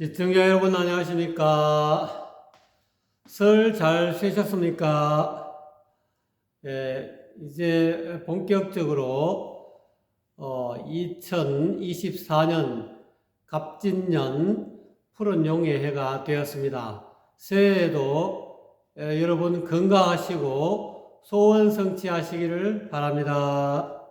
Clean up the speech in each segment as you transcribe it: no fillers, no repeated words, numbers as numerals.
시청자 여러분 안녕하십니까? 설 잘 쉬셨습니까? 이제 본격적으로 2024년 갑진년 푸른 용의 해가 되었습니다. 새해에도 여러분 건강하시고 소원 성취하시기를 바랍니다.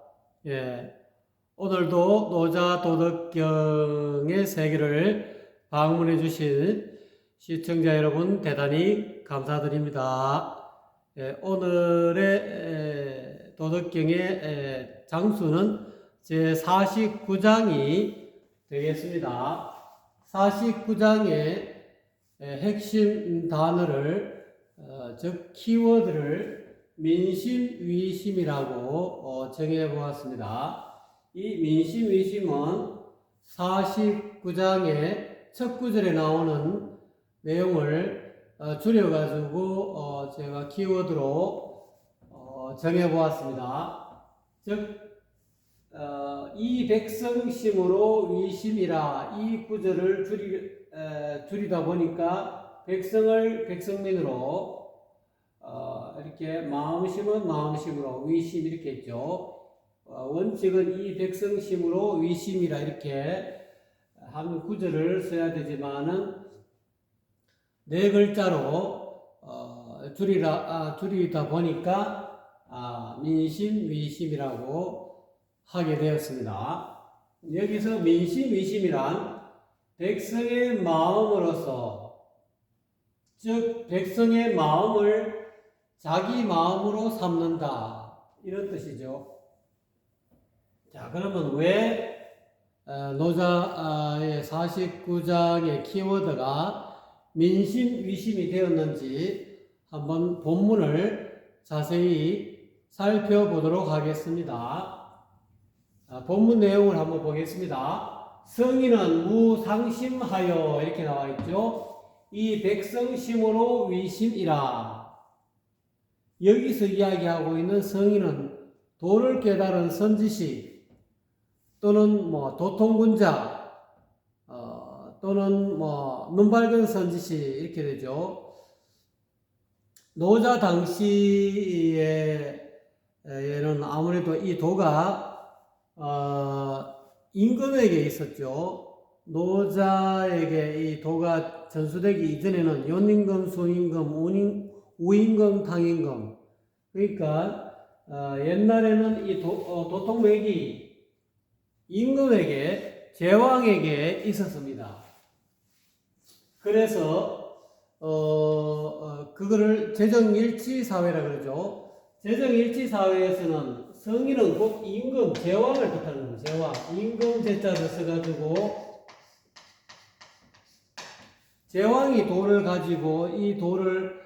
오늘도 노자 도덕경의 세계를 방문해 주신 시청자 여러분 대단히 감사드립니다. 오늘의 도덕경의 장수는 제 49장이 되겠습니다. 49장의 핵심 단어를 즉 키워드를 민심위심이라고 정해 보았습니다. 이 민심위심은 49장의 첫 구절에 나오는 내용을 줄여가지고 제가 키워드로 정해보았습니다. 즉, 이 백성심으로 위심이라 이 구절을 줄이다 보니까 백성을 백성민으로 이렇게 마음심은 마음심으로 위심 이렇게 했죠. 원칙은 이 백성심으로 위심이라 이렇게 한 구절을 써야 되지만은 네 글자로 줄이다 보니까 민심 위심이라고 하게 되었습니다. 여기서 민심 위심이란 백성의 마음으로서 즉 백성의 마음을 자기 마음으로 삼는다 이런 뜻이죠. 자, 그러면 왜 노자의 49장의 키워드가 민심 위심이 되었는지 한번 본문을 자세히 살펴보도록 하겠습니다. 본문 내용을 한번 보겠습니다. 성인은 무상심하여 이렇게 나와 있죠. 이 백성심으로 위심이라. 여기서 이야기하고 있는 성인은 도를 깨달은 선지식 또는 도통군자 또는 눈 밝은 선지식 이렇게 되죠. 노자 당시에는 아무래도 이 도가 임금에게 있었죠. 노자에게 이 도가 전수되기 이전에는 연임금, 순임금, 우임금, 당임금 그러니까 옛날에는 이 도통맥이 임금에게 제왕에게 있었습니다. 그래서 그거를 재정일치사회라 그러죠. 재정일치사회에서는 성인은 곧 임금, 제왕을 뜻하는 거예요. 제왕, 임금 제자를 써가지고 제왕이 도를 가지고 이 도를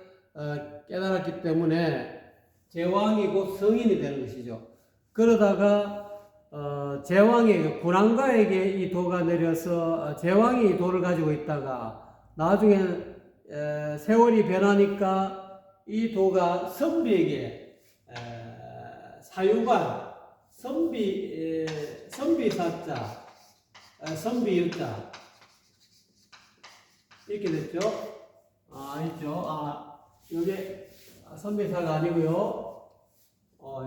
깨달았기 때문에 제왕이 곧 성인이 되는 것이죠. 그러다가 제왕에게 군왕가에게 이 도가 내려서 제왕이 이 도를 가지고 있다가 나중에 세월이 변하니까 이 도가 선비에게 사유관 선비사자 선비유자 이렇게 됐죠. 있죠. 이게 선비사가 아니고요.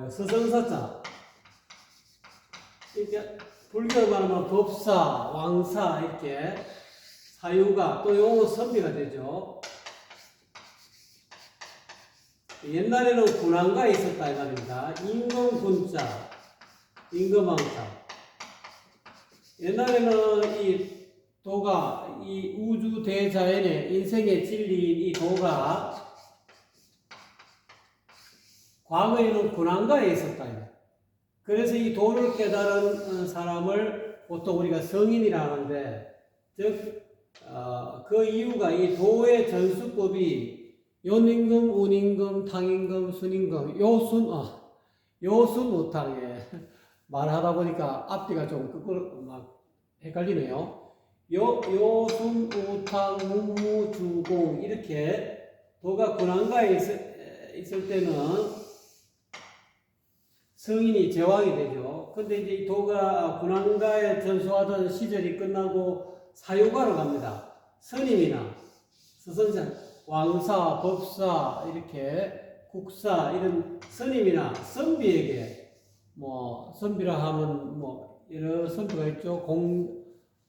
서성사자 이렇게 불교로 말하면 법사, 왕사 이렇게 사유가 또 요거 선비가 되죠. 옛날에는 군왕가에 있었다 이 말입니다. 임금군자, 임금왕자. 옛날에는 이 도가 이 우주 대자연의 인생의 진리인 이 도가 과거에는 군왕가에 있었다. 그래서 이 도를 깨달은 사람을 보통 우리가 성인이라 하는데, 즉, 그 이유가 이 도의 전수법이 연임금, 운임금, 당임금, 순임금, 요순우탕에 말하다 보니까 앞뒤가 좀 거꾸로 막 헷갈리네요. 요순우탕, 무무주공 이렇게 도가 군왕가에 있을 때는 성인이 제왕이 되죠. 근데 이제 도가 군왕가에 전수하던 시절이 끝나고 사유가로 갑니다. 선임이나 스승자, 왕사, 법사, 이렇게 국사 이런 선임이나 선비에게 뭐 선비라 하면 뭐 여러 선비가 있죠.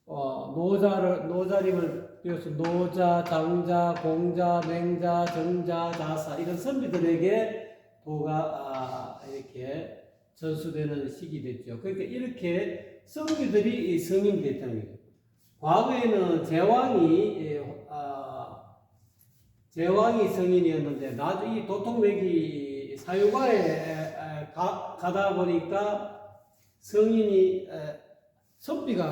노자림을 비롯해서 노자, 장자, 공자, 맹자, 정자, 자사 이런 선비들에게 도가 이렇게 전수되는 시기 됐죠. 그러니까 이렇게 선비들이 성인이 됐다는 거예요. 과거에는 제왕이 성인이었는데 나중에 이 도통맥이 사유가에 가다 보니까 선비가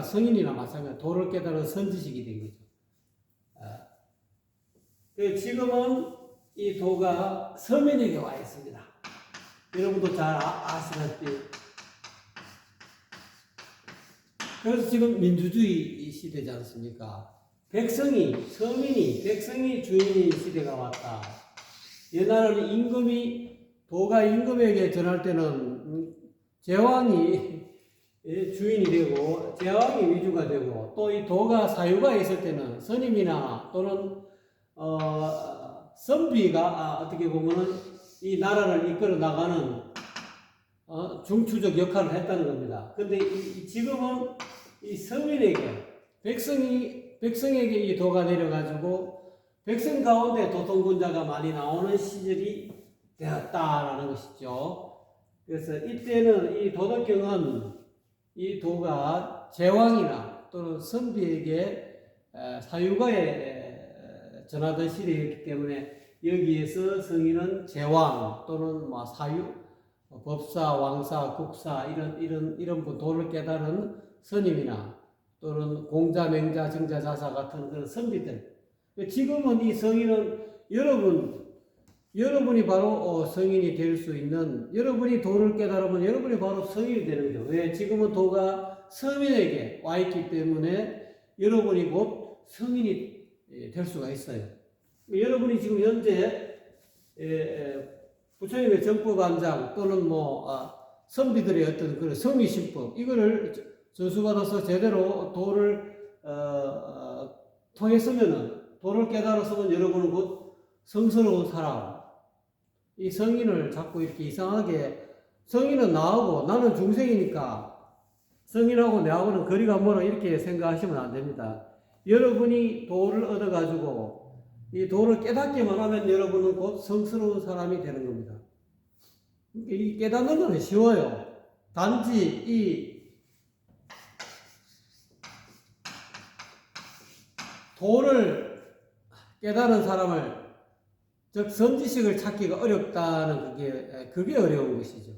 성인이나 마찬가지로 도를 깨달은 선지식이 된 거죠. 지금은 이 도가 서민에게 와 있습니다. 여러분도 잘 아시다시피. 그래서 지금 민주주의 시대지 않습니까? 백성이 주인인 시대가 왔다. 옛날에는 도가 임금에게 전할 때는 제왕이 주인이 되고, 제왕이 위주가 되고, 또 이 도가 사유가 있을 때는 스님이나 또는, 선비가 어떻게 보면은 이 나라를 이끌어 나가는, 중추적 역할을 했다는 겁니다. 근데 지금은 이 서민에게, 백성에게 이 도가 내려가지고 백성 가운데 도통군자가 많이 나오는 시절이 되었다라는 것이죠. 그래서 이때는 이 도덕경은 이 도가 제왕이나 또는 선비에게 사유가에 전하던 시대였기 때문에 여기에서 성인은 제왕 또는 뭐 사유, 법사, 왕사, 국사 이런 도를 깨달은 스님이나 또는 공자, 맹자, 정자, 자사 같은 그런 선비들. 지금은 이 성인은 여러분이 바로 성인이 될 수 있는, 여러분이 도를 깨달으면 여러분이 바로 성인이 되는 거죠. 왜? 지금은 도가 서민에게 와 있기 때문에 여러분이 곧 성인이 될 수가 있어요. 여러분이 지금 현재 부처님의 정법안장 또는 선비들의 어떤 그런 성리신법 이거를 전수받아서 제대로 도를 통했으면은, 도를 깨달았으면 여러분은 곧 성스러운 사람, 이 성인을 자꾸 이렇게 이상하게, 성인은 나하고 나는 중생이니까 성인하고 내하고는 거리가 멀어 이렇게 생각하시면 안 됩니다. 여러분이 도를 얻어가지고 이 도를 깨닫기만 하면 여러분은 곧 성스러운 사람이 되는 겁니다. 이 깨닫는 건 쉬워요. 단지 이 도를 깨달은 사람을, 즉 선지식을 찾기가 어렵다는 그게 어려운 것이죠.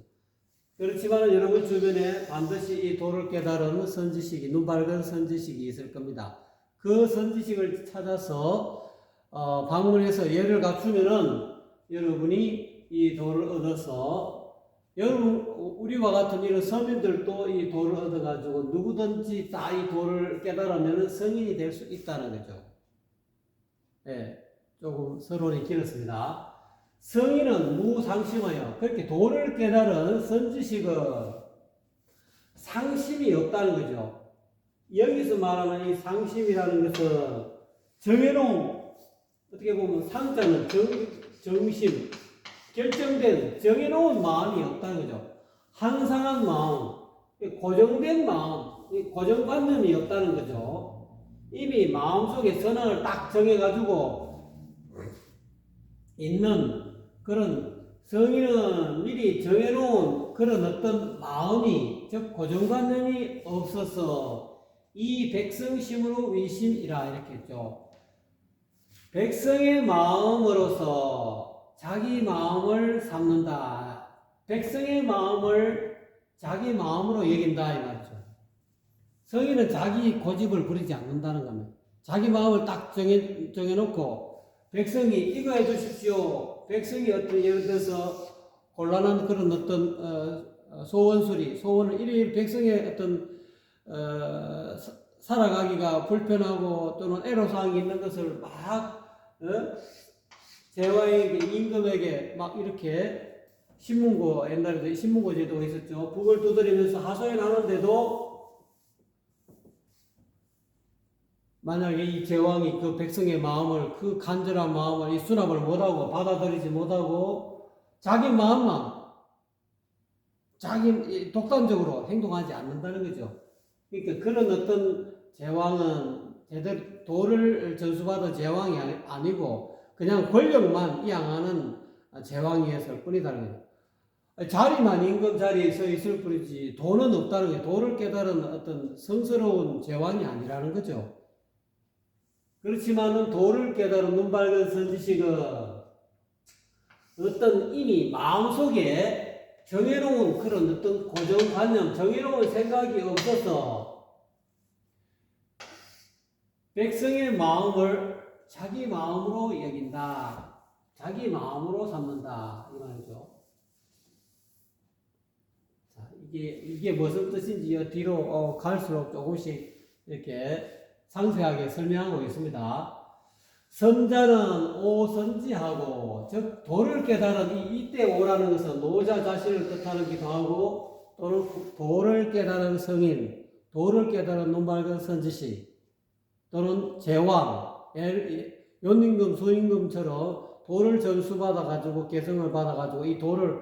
그렇지만 여러분 주변에 반드시 이 도를 깨달은 선지식이, 눈 밝은 선지식이 있을 겁니다. 그 선지식을 찾아서 방문해서 예를 갖추면은 여러분이 이 도를 얻어서, 우리와 같은 이런 서민들도 이 도를 얻어가지고 누구든지 다 이 도를 깨달으면 성인이 될 수 있다는 거죠. 네, 조금 서론이 길었습니다. 성인은 무상심하여, 그렇게 도를 깨달은 선지식은 상심이 없다는 거죠. 여기서 말하는 이 상심이라는 것은 정해놓은, 어떻게 보면 상자는 정심, 결정된, 정해놓은 마음이 없다는 거죠. 항상한 마음, 고정된 마음, 고정관념이 없다는 거죠. 이미 마음속에 선언을 딱 정해가지고 있는 그런, 성인은 미리 정해놓은 그런 어떤 마음이, 즉 고정관념이 없어서 이 백성심으로 위심이라 이렇게 했죠. 백성의 마음으로서 자기 마음을 삼는다. 백성의 마음을 자기 마음으로 여긴다 이 말이죠. 성인은 자기 고집을 부리지 않는다는 겁니다. 자기 마음을 딱 정해놓고 백성이 이거 해주십시오. 백성이 어떤, 예를 들어서 곤란한 그런 어떤 소원을 일일 백성의 어떤 살아가기가 불편하고 또는 애로사항이 있는 것을 막 제왕에게, 임금에게 막 이렇게 신문고, 옛날에 신문고 제도가 있었죠. 북을 두드리면서 하소연하는데도 만약에 이 제왕이 그 백성의 마음을, 그 간절한 마음을 이 수납을 못하고 받아들이지 못하고 자기 마음만 자기 독단적으로 행동하지 않는다는 거죠. 그러니까 그런 어떤 제왕은 제대로 도를 전수받은 제왕이 아니고 그냥 권력만 이양하는 제왕이었을 뿐이다는 거죠. 자리만 임금 자리에 서 있을 뿐이지 도는 없다는 거예요. 도를 깨달은 어떤 성스러운 제왕이 아니라는 거죠. 그렇지만은 도를 깨달은 눈 밝은 선지식은 어떤 이미 마음속에 정해놓은 그런 어떤 고정관념, 정해놓은 생각이 없어서 백성의 마음을 자기 마음으로 여긴다. 자기 마음으로 삼는다. 이 말이죠. 자, 이게 무슨 뜻인지 뒤로 갈수록 조금씩 이렇게 상세하게 설명하고 있습니다. 선자는 오선지하고, 즉 도를 깨달은 이때 오라는 것은 노자 자신을 뜻하기도 하고 또는 도를 깨달은 성인, 도를 깨달은 눈밝은 선지식 또는 제왕, 연임금, 수임금처럼 도를 전수받아 가지고 개성을 받아 가지고 이 도를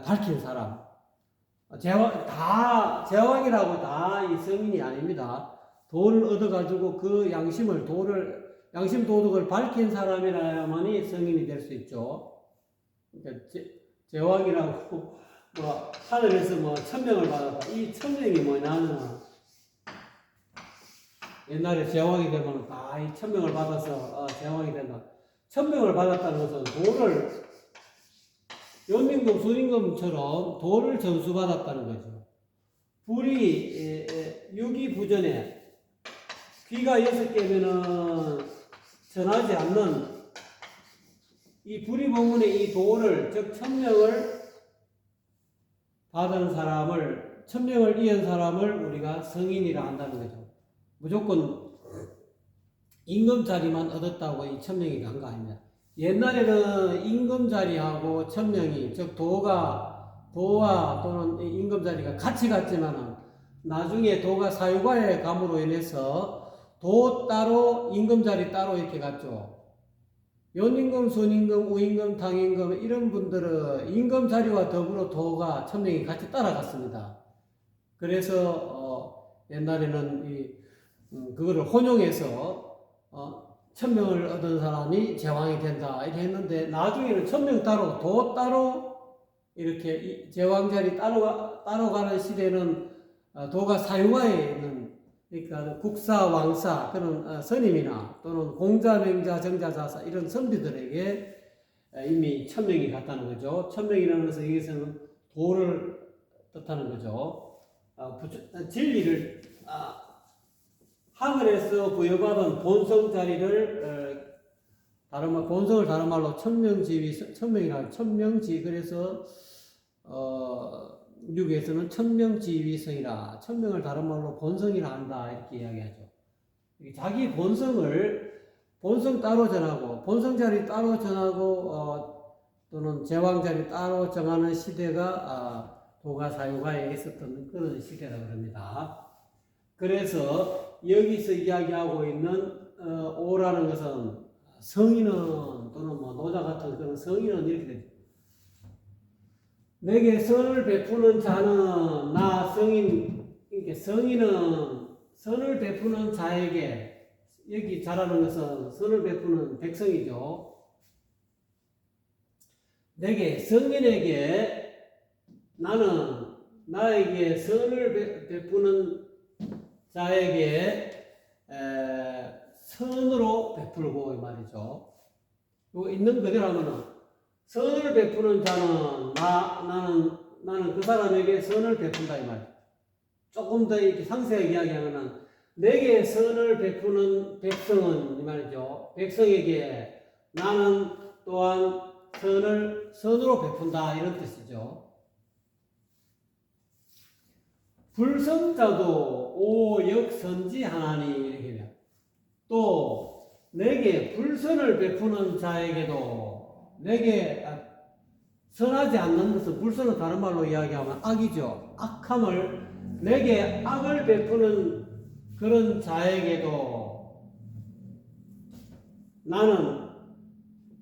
밝힌 사람, 제왕이라고 다 이 성인이 아닙니다. 도를 얻어가지고 그 양심을, 양심 도덕을 밝힌 사람이라야만이 성인이 될 수 있죠. 그러니까 제왕이라고 뭐 하늘에서 뭐 천명을 받았다. 이 천명이 뭐냐면 옛날에 제왕이 되면 다 이 천명을 받아서 제왕이 된다. 천명을 받았다는 것은 도를 연민금, 수임금처럼 도를 전수받았다는 거죠. 불이 유기부전에 귀가 6개면은 전하지 않는 이 불이법문의 이 도를, 즉 천명을 받은 사람을, 천명을 이은 사람을 우리가 성인이라 한다는 거죠. 무조건 임금자리만 얻었다고 이 천명이 간 거 아닙니다. 옛날에는 임금자리하고 천명이, 즉 도와 또는 임금자리가 같이 갔지만은 나중에 도가 사유가에 감으로 인해서 도 따로 임금자리 따로 이렇게 갔죠. 연임금, 순임금, 우임금, 당임금 이런 분들은 임금자리와 더불어 도가 천명이 같이 따라갔습니다. 그래서 옛날에는 그거를 혼용해서 천명을 얻은 사람이 제왕이 된다 이렇게 했는데 나중에는 천명 따로 도 따로 이렇게 제왕자리 따로 가는 시대는 도가 사유가에 있는, 그러니까 국사, 왕사 그런 선임이나 또는 공자, 맹자, 정자, 자사 이런 선비들에게 이미 천명이 갔다는 거죠. 천명이라는 것은 여기서는 도를 뜻하는 거죠. 진리를 하늘에서 부여받은 본성 자리를 본성을 다른 말로 천명이라 천명지, 그래서 육에서는 천명지위성이라, 천명을 다른 말로 본성이라 한다 이렇게 이야기하죠. 자기 본성 따로 전하고 본성 자리 따로 전하고 또는 제왕 자리 따로 정하는 시대가 도가 사유가에 있었던 그런 시대라고 합니다. 그래서 여기서 이야기하고 있는 오라는 것은 성인은 또는 뭐 노자 같은 그런 성인은 이렇게 되죠. 내게 선을 베푸는 자는 나 성인, 이렇게 성인은 선을 베푸는 자에게, 여기 자라는 것은 선을 베푸는 백성이죠. 내게 성인에게 나에게 선을 베푸는 자에게 선으로 베풀고 이 말이죠. 이거 있는 그대로 하면은 선을 베푸는 자는 나는 그 사람에게 선을 베푼다 이 말. 조금 더 이렇게 상세하게 이야기하면은 내게 선을 베푸는 백성은 이 말이죠. 백성에게 나는 또한 선으로 베푼다 이런 뜻이죠. 불선자도 오역선지하나니 이렇게 해요. 또 내게 불선을 베푸는 자에게도, 내게 선하지 않는 것은, 불선은 다른 말로 이야기하면 악이죠. 악함을, 내게 악을 베푸는 그런 자에게도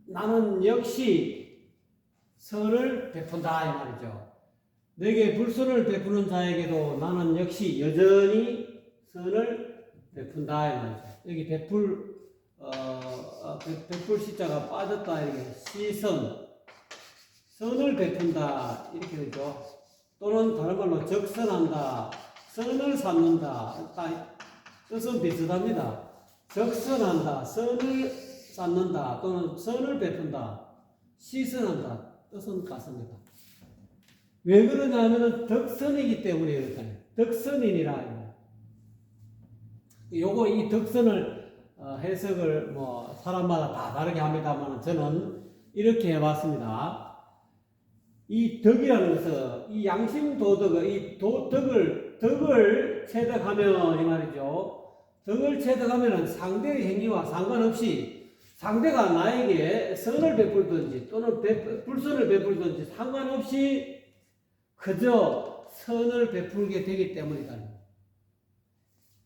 나는 역시 선을 베푼다 이 말이죠. 내게 불선을 베푸는 자에게도 나는 역시 여전히 선을 베푼다 이 말이죠. 여기 베풀 시자가 빠졌다 이렇게 선을 베푼다 이렇게 되죠. 또는 다른 말로 적선한다, 선을 쌓는다. 뜻은 비슷합니다. 적선한다, 선을 쌓는다 또는 선을 베푼다, 시선한다 뜻은 같습니다. 왜 그러냐면은 덕선이기 때문에 그렇잖아요. 덕선인이라. 요거 이 덕선을 해석을 뭐 사람마다 다 다르게 합니다만 저는 이렇게 해봤습니다. 이 덕이라는 것은 이 양심 도덕을 이 덕을 체득하면 이 말이죠. 덕을 체득하면은 상대의 행위와 상관없이 상대가 나에게 선을 베풀든지 또는 불선을 베풀든지 상관없이 그저 선을 베풀게 되기 때문이다.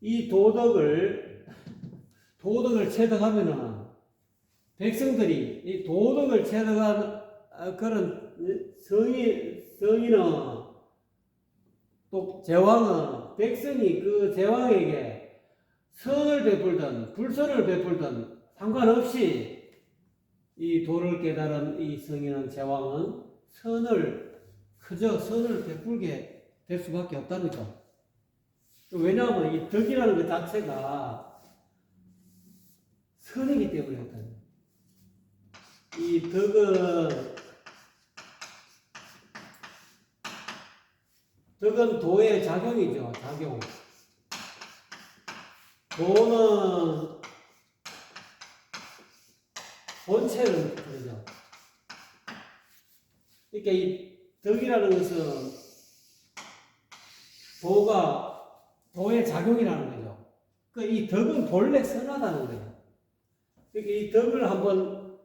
이 도덕을 체득하면은 백성들이 이 도덕을 체득한 그런 성인은 또 제왕은 백성이 그 제왕에게 선을 베풀든 불선을 베풀든 상관없이 이 도를 깨달은 이 성인은 제왕은 그저 선을 베풀게 될 수밖에 없다는 거죠. 왜냐하면 이 덕이라는 것 자체가 선이기 때문에 그렇다. 이 덕은 도의 작용이죠. 작용. 도는 본체를 그러죠. 그러니까 이 덕이라는 것은 도의 작용이라는 거죠. 이 덕은 본래 선하다는 거예요. 그러니까 이 덕을 한번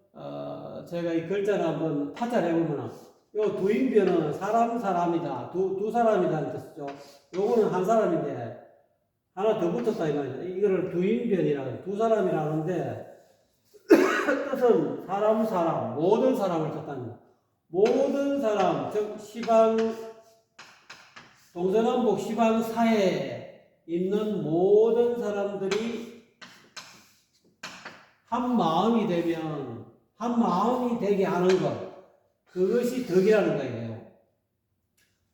제가 이 글자를 한번 파자를 해보면 요 두인변은 사람이다. 두 사람이다는 뜻이죠. 요거는 한 사람인데 하나 더 붙었다 이 말이죠. 이거를 두인변이라고 두 사람이라는데 뜻은 사람 모든 사람을 뜻하는 거예요. 모든 사람 즉 동서남북 시방사에 있는 모든 사람들이 한 마음이 되게 하는 것, 그것이 덕이라는 거예요.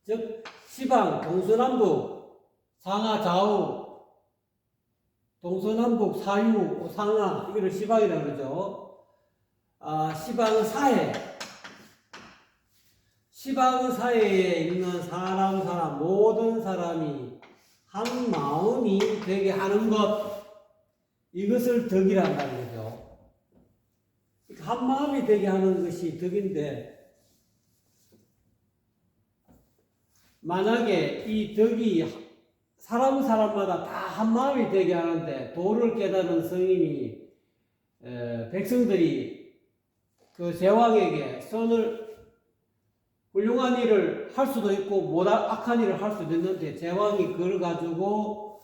즉 시방 동서남북 상하 좌우 동서남북 사유 상하 이거를 시방이라고 그러죠. 시방사회에 있는 모든 사람이 한 마음이 되게 하는 것, 이것을 덕이란다는 거죠. 한 마음이 되게 하는 것이 덕인데, 만약에 이 덕이 사람마다 다 한 마음이 되게 하는데 도를 깨닫는 성인이 백성들이 그 제왕에게 훌륭한 일을 할 수도 있고 악한 일을 할 수도 있는데 제왕이 그걸 가지고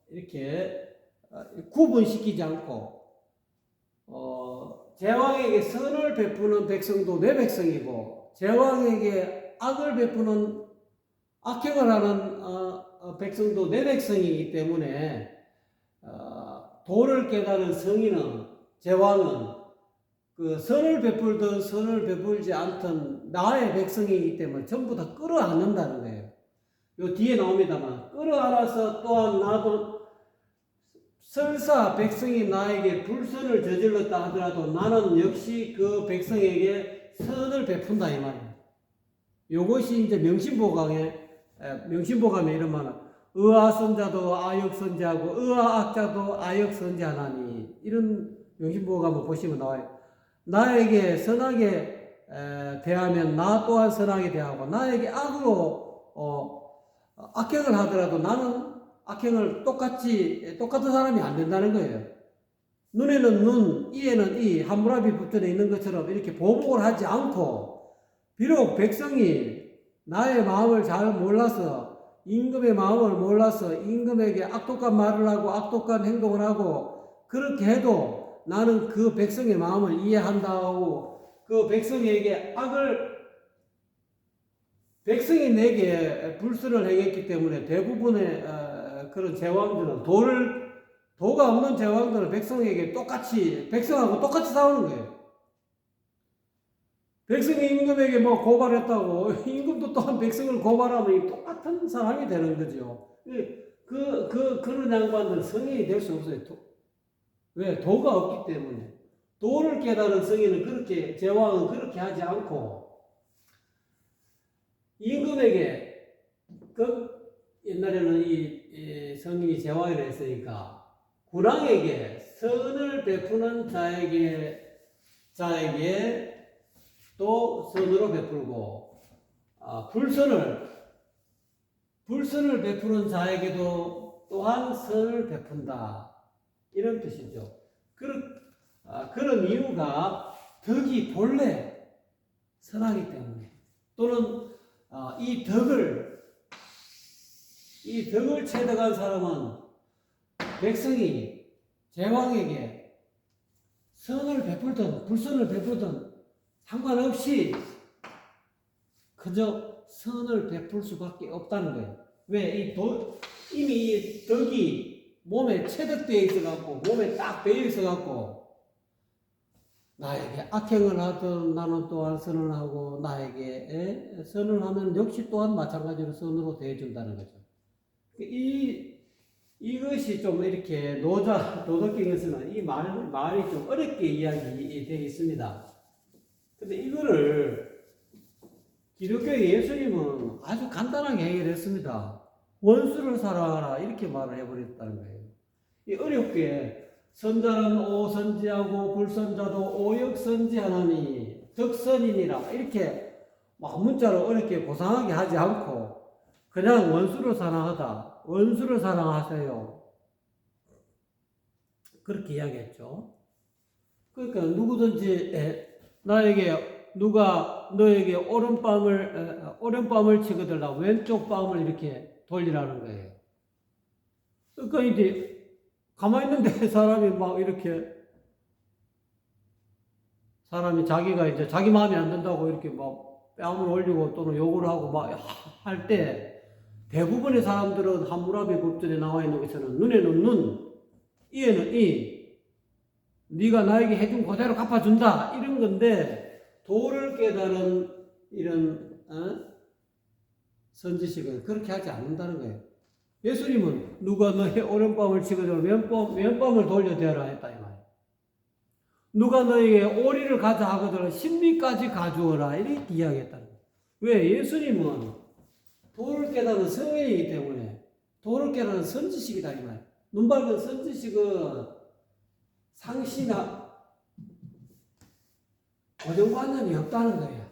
이렇게 구분시키지 않고 제왕에게 선을 베푸는 백성도 내 백성이고 제왕에게 악을 악행을 하는 백성도 내 백성이기 때문에 도를 깨달은 성인은 제왕은 그 선을 베풀든 선을 베풀지 않든 나의 백성이기 때문에 전부 다 끌어안는다는 거예요. 요 뒤에 나옵니다만 끌어안아서 또한 나도 설사 백성이 나에게 불선을 저질렀다 하더라도 나는 역시 그 백성에게 선을 베푼다 이 말이에요. 요것이 이제 명심보감에 이러면 의아선자도 아역선자하고 의아악자도 아역선자하나니 이런 명심보감을 보시면 나와요. 나에게 선하게 대하면 나 또한 선하게 대하고 나에게 악으로 악행을 하더라도 나는 악행을 똑같은 사람이 안 된다는 거예요. 눈에는 눈, 이에는 이, 함무라비 붙들어 있는 것처럼 이렇게 보복을 하지 않고 비록 백성이 나의 마음을 잘 몰라서 임금의 마음을 몰라서 임금에게 악독한 말을 하고 악독한 행동을 하고 그렇게 해도 나는 그 백성의 마음을 이해한다고 그 백성에게 백성이 내게 불순을 행했기 때문에 대부분의 그런 제왕들은 도가 없는 제왕들은 백성하고 똑같이 싸우는 거예요. 백성이 임금에게 뭐 고발했다고 임금도 또한 백성을 고발하면 똑같은 사람이 되는 거죠. 그런 양반들 성인이 될 수 없어요. 왜? 도가 없기 때문에. 도를 깨달은 성인은 제왕은 그렇게 하지 않고, 임금에게, 옛날에는 이 성인이 제왕이라 했으니까, 군왕에게 선을 베푸는 자에게 또 선으로 베풀고, 불선을 베푸는 자에게도 또한 선을 베푼다. 이런 뜻이죠. 그런 이유가 덕이 본래 선하기 때문에 또는 이 덕을 체득한 사람은 백성이 제왕에게 선을 베풀든 불선을 베풀든 상관없이 그저 선을 베풀 수밖에 없다는 거예요. 왜? 이미 이 덕이 몸에 체득되어 있어갖고, 몸에 딱 배어 있어갖고, 나에게 악행을 하든 나는 또한 선을 하고, 나에게 선을 하면 역시 또한 마찬가지로 선으로 대해준다는 거죠. 이것이 좀 이렇게 도덕경에서는 이 말이 좀 어렵게 이야기되어 있습니다. 근데 이거를 기독교의 예수님은 아주 간단하게 해결했습니다. 원수를 사랑하라 이렇게 말을 해버렸다는 거예요. 이 어렵게 선자는 오선지하고 불선자도 오역선지하나니 덕선이니라 이렇게 막 문자를 어렵게 고상하게 하지 않고 그냥 원수를 사랑하다. 원수를 사랑하세요. 그렇게 이야기했죠. 그러니까 누구든지 누가 너에게 오른밤을 치거들라 왼쪽 밤을 이렇게 돌리라는 거예요. 그러니까 이제 가만히 있는데 사람이 자기가 이제 자기 마음에 안 든다고 이렇게 막 뺨을 올리고 또는 욕을 하고 막 할 때 대부분의 사람들은 함무라비 법전에 나와 있는 것처럼 눈에는 눈, 이에는 이, 네가 나에게 해준 그대로 갚아준다 이런 건데 도를 깨달은 이런 선지식은 그렇게 하지 않는다는 거예요. 예수님은 누가 너의 오른밤을 치거든 왼밤을 돌려대라 했다 이 말이에요. 누가 너에게 오리를 가자 하거든 신비까지 가주어라 이렇게 이야기했다는 거예요. 왜? 예수님은 도를 깨달은 성인이기 때문에 도를 깨달은 선지식이다 이 말이에요. 눈 밝은 선지식은 상시나 고정관념이 없다는 거예요.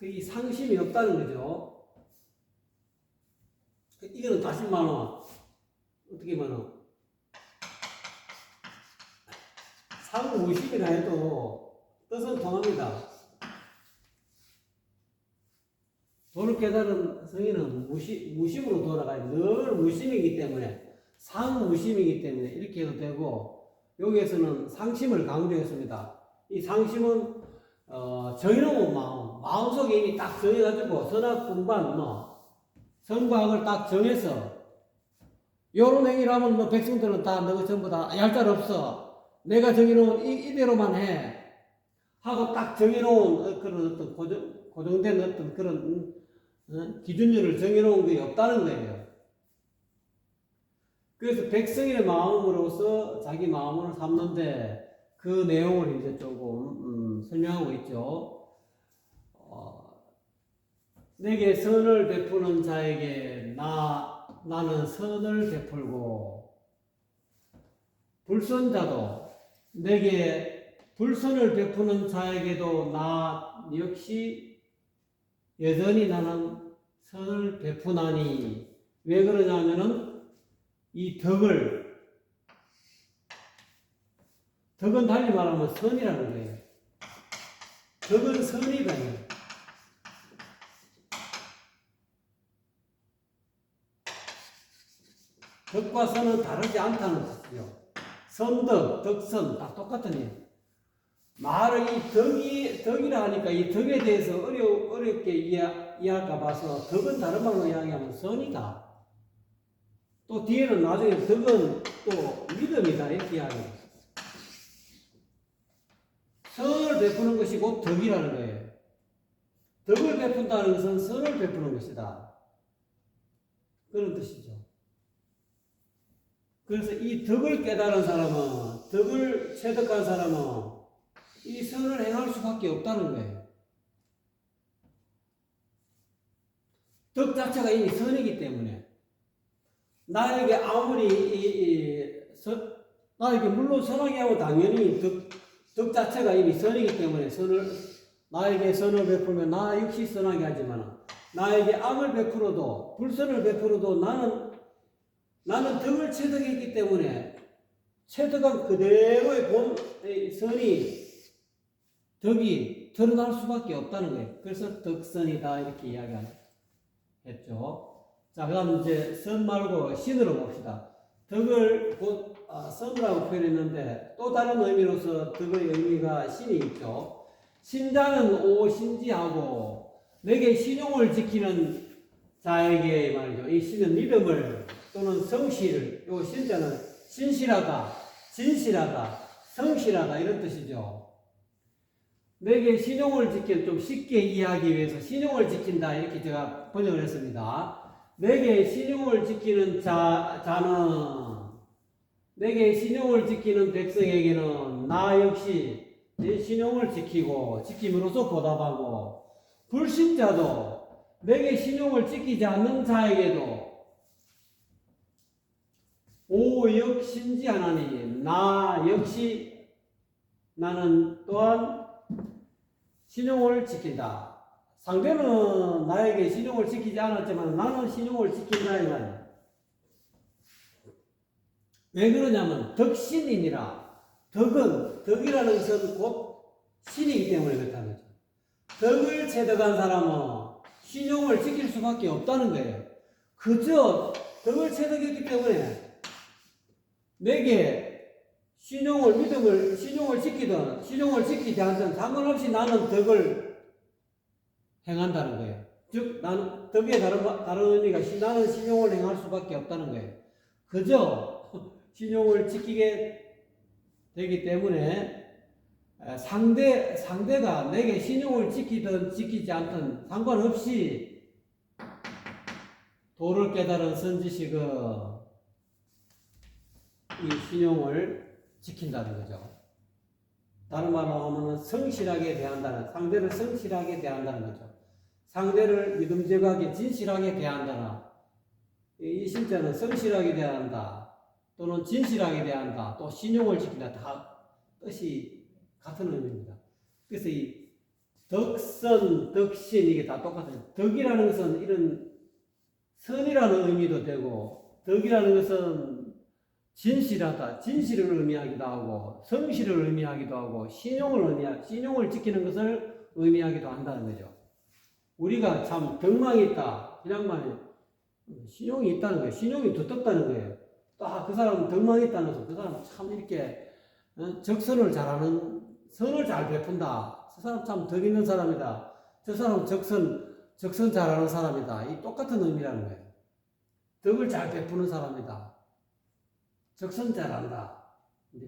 이 상심이 없다는 거죠. 이거는 다시 말하면 어떻게 말하면 상무심이라 해도 뜻은 통합니다. 도를 깨달은 성인은 무심으로 돌아가요. 늘 무심이기 때문에 상무심이기 때문에 이렇게 해도 되고 여기에서는 상심을 강조했습니다. 이 상심은 정해놓은 마음속에 이미 딱 정해가지고 선악분반 선과 악을 딱 정해서 요런 행위를 하면 백성들은 다 너 전부 다 얄짤 없어. 내가 정해놓은 이대로만 해. 하고 딱 정해놓은 그런 어떤 고정된 어떤 그런 기준율을 정해놓은 게 없다는 거예요. 그래서 백성의 마음으로서 자기 마음을 삼는데 그 내용을 이제 조금 설명하고 있죠. 내게 선을 베푸는 자에게 나는 선을 베풀고 불선자도 내게 불선을 베푸는 자에게도 나 역시 여전히 나는 선을 베푸나니 왜 그러냐면은 이 덕은 달리 말하면 선이라는 거예요. 덕은 선이다. 덕과 선은 다르지 않다는 뜻이죠. 선덕, 덕선 다 똑같은 일. 말을 이 덕이라 하니까 이 덕에 대해서 어렵게 이해할까 봐서 덕은 다른 말로 이야기하면 선이다. 또 뒤에는 나중에 덕은 또 믿음이다 이렇게 이야기해요. 선을 베푸는 것이 곧 덕이라는 거예요. 덕을 베푼다는 것은 선을 베푸는 것이다. 그런 뜻이죠. 그래서 이 덕을 깨달은 사람은, 덕을 체득한 사람은 이 선을 행할 수밖에 없다는 거예요. 덕 자체가 이미 선이기 때문에 나에게 아무리 나에게 물론 선하게 하고 당연히 덕 자체가 이미 선이기 때문에 나에게 선을 베풀면 나 역시 선하게 하지만 나에게 악을 베풀어도 불선을 베풀어도 나는 덕을 체득했기 때문에 체득한 그대로의 덕이 드러날 수밖에 없다는 거예요. 그래서 덕선이다 이렇게 이야기했죠. 자, 그 다음 이제 선 말고 신으로 봅시다. 덕을 선이라고 표현했는데 또 다른 의미로서 덕의 의미가 신이 있죠. 신자는 오신지하고 내게 신용을 지키는 자에게 말이죠. 이 신은 믿음을 또는 성실을, 요 신자는 신실하다, 진실하다, 성실하다 이런 뜻이죠. 내게 신용을 지키는, 좀 쉽게 이해하기 위해서 신용을 지킨다 이렇게 제가 번역을 했습니다. 내게 신용을 지키는 자는, 내게 신용을 지키는 백성에게는 나 역시 내 신용을 지킴으로써 보답하고, 불신자도 내게 신용을 지키지 않는 자에게도 오역신지하나니 나 역시 나는 또한 신용을 지킨다. 상대는 나에게 신용을 지키지 않았지만 나는 신용을 지킨다 이 말이야. 왜 그러냐면 덕신이니라. 덕이라는 것은 곧 신이기 때문에 그렇다는 거죠. 덕을 체득한 사람은 신용을 지킬 수밖에 없다는 거예요. 그저 덕을 체득했기 때문에 내게 신용을 지키든 신용을 지키지 않든 상관없이 나는 덕을 행한다는 거예요. 즉, 덕의 다른 의미가 나는 신용을 행할 수밖에 없다는 거예요. 그저 신용을 지키게 되기 때문에 상대가 내게 신용을 지키든 지키지 않든 상관없이 도를 깨달은 선지식은 이 신용을 지킨다는 거죠. 다른 말로 하면 성실하게 대한다는, 상대를 성실하게 대한다는 거죠. 상대를 믿음직하게 진실하게 대한다나, 이 신자는 성실하게 대한다 또는 진실하게 대한다 또 신용을 지킨다, 다 뜻이 같은 의미입니다. 그래서 이 덕선, 덕신 이게 다 똑같아요. 덕이라는 것은 이런 선이라는 의미도 되고, 덕이라는 것은 진실하다, 진실을 의미하기도 하고, 성실을 의미하기도 하고, 신용을 지키는 것을 의미하기도 한다는 거죠. 우리가 참 덕망이 있다, 그냥 말이에요. 신용이 있다는 거예요. 신용이 두텁다는 거예요. 딱 그 사람은 덕망이 있다는 것은 그 사람은 참 이렇게 적선을 잘하는, 선을 잘 베푼다. 저 사람 참 덕 있는 사람이다. 저 사람은 적선 잘하는 사람이다. 이 똑같은 의미라는 거예요. 덕을 잘 베푸는 사람이다. 적선 잘한다.